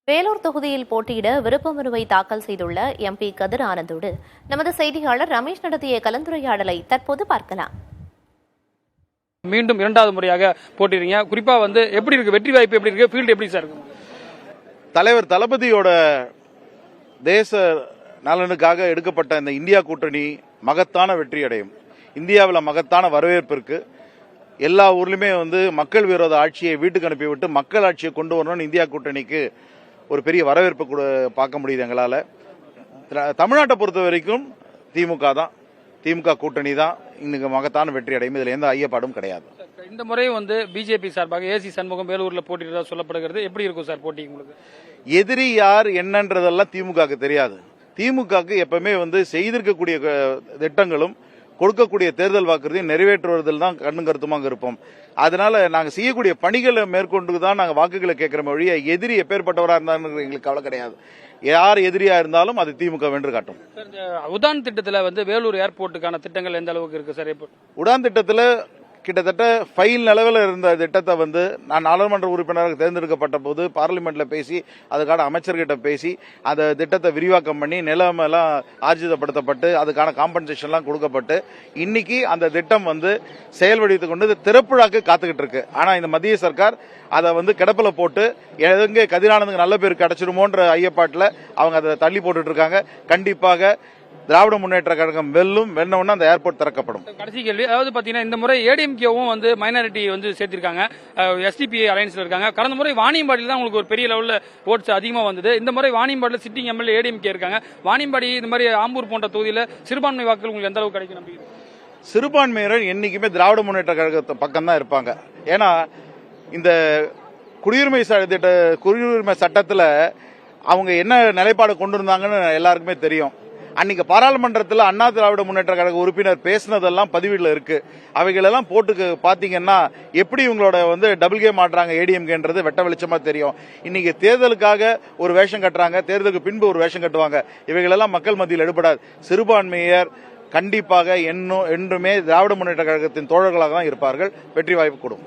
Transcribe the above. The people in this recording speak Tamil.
வேலூர் தொகுதியில் போட்டியிட விருப்ப மனுவை தாக்கல் செய்துள்ள எம்பி கதிர் ஆனந்தோடு நமது செய்தியாளர் ரமேஷ் நடத்திய கலந்துரையாடலை தற்போது பார்க்கலாம். மீண்டும் இரண்டாவது முறையாக போட்டிடுறீங்க. குறிப்பா எப்படி இருக்கு, வெற்றி வாய்ப்பு எப்படி இருக்கு, ஃபீல்டு எப்படி சார் இருக்கு? தலைவர் தளபதியோட தேச நலனுக்காக எடுக்கப்பட்ட இந்த இந்தியா கூட்டணி மகத்தான வெற்றி அடையும். இந்தியாவில் மகத்தான வரவேற்பு இருக்கு. எல்லா ஊர்லயுமே மக்கள் விரோத ஆட்சியை வீட்டுக்கு அனுப்பிவிட்டு மக்கள் ஆட்சியை கொண்டு வரணும்னு இந்தியா கூட்டணிக்கு ஒரு பெரிய வரவேற்பு கூட பார்க்க முடியுது எங்களால். தமிழ்நாட்டை பொறுத்த வரைக்கும் திமுக கூட்டணி தான் இன்னைக்கு மகத்தான வெற்றி அடையும். இதில் எந்த ஐயப்பாடும் கிடையாது. இந்த முறை பிஜேபி சார்பாக ஏசி சண்முகம் வேலூர்ல போட்டியிட்டதா சொல்லப்படுகிறது. எப்படி இருக்கும் சார் போட்டி உங்களுக்கு? எதிரி யார் என்னன்றதெல்லாம் திமுகவுக்கு தெரியாது. திமுகவுக்கு எப்பவுமே செய்திருக்கக்கூடிய திட்டங்களும் கொடுக்கக்கூடிய தேர்தல் வாக்குறுதியை நிறைவேற்றுவதில் தான் கண்ணும் கருத்துமாக இருப்போம். அதனால நாங்கள் செய்யக்கூடிய பணிகளை மேற்கொண்டு தான் நாங்கள் வாக்குகளை கேட்கிற மொழிய எதிரி எப்பேற்பட்டவராக இருந்தாலும் எங்களுக்கு கவலை கிடையாது. யார் எதிரியா இருந்தாலும் அது திமுக வென்று காட்டும். உதான் திட்டத்தில் வேலூர் ஏர்போர்ட்டுக்கான திட்டங்கள் எந்த அளவுக்கு இருக்கு சார்? உடான் திட்டத்தில் கிட்டத்தட்ட ஃபைல் நிலவில் இருந்த திட்டத்தை நான் நாடாளுமன்ற உறுப்பினராக தேர்ந்தெடுக்கப்பட்ட போது பார்லிமெண்ட்ல பேசி அதுக்கான அமைச்சர்கிட்ட பேசி அந்த திட்டத்தை விரிவாக்கம் பண்ணி நிலமெல்லாம் ஆர்ஜிதப்படுத்தப்பட்டு அதுக்கான காம்பன்சேஷன்லாம் கொடுக்கப்பட்டு இன்னைக்கு அந்த திட்டம் செயல் வடிவத்துக் கொண்டு திறப்புழாக்கு காத்துக்கிட்டு இருக்கு. ஆனா இந்த மத்திய சர்க்கார் அதை கிடப்பில போட்டு எங்க கதிரானந்துக்கு நல்ல பேர் கிடைச்சிருமோன்ற ஐயப்பாட்டில் அவங்க அதை தள்ளி போட்டுட்டு இருக்காங்க. கண்டிப்பாக திராவிட முன்னேற்ற கழகம் வெல்லும்னா அந்த ஏர்போர்ட் திறக்கப்படும். கடைசி கேள்வி, அதாவது பாத்தீங்கன்னா இந்த முறை ஏடிஎம்கேவும் மைனாரிட்டி சேர்த்திருக்காங்க, எஸ்டிபி அலையன்ஸ்ல இருக்காங்க. கடந்த முறை வாணியம்பாடியில் தான் உங்களுக்கு ஒரு பெரிய லெவலில் ஓட்ஸ் அதிகமா வந்தது. இந்த முறை வாணியம்பாடியில் சிட்டிங் எம்எல்ஏ ஏடிஎம்கே இருக்காங்க. வாணியம்பாடி இந்த மாதிரி ஆம்பூர் போன்ற தொகுதியில் சிறுபான்மை வாக்குகள் உங்களுக்கு எந்த அளவுக்கு கிடைக்கும் நம்பி? சிறுபான்மையினர் என்னைக்குமே திராவிட முன்னேற்ற கழகத்து பக்கம் தான் இருப்பாங்க. ஏன்னா இந்த குடியுரிமை சட்டத்தில் அவங்க என்ன நிலைப்பாடு கொண்டு இருந்தாங்கன்னு எல்லாருக்குமே தெரியும். அன்னைக்கு பாராளுமன்றத்தில் அண்ணா திராவிட முன்னேற்ற கழக உறுப்பினர் பேசினதெல்லாம் பதிவீடுல இருக்கு. அவைகளெல்லாம் போட்டு பாத்தீங்கன்னா எப்படி இவங்களோட டபுள் கேம் ஆடுறாங்க ஏடிஎம்கேன்றது வெட்ட வெளிச்சமா தெரியும். இன்னைக்கு தேர்தலுக்காக ஒரு வேஷம் கட்டுறாங்க, தேர்தலுக்கு பின்பு ஒரு வேஷம் கட்டுவாங்க. இவைகளெல்லாம் மக்கள் மத்தியில் எடுபடாது. சிறுபான்மையர் கண்டிப்பாக என்றுமே திராவிட முன்னேற்ற கழகத்தின் தோழர்களாக தான் இருப்பார்கள். வெற்றி வாய்ப்பு கூடும்.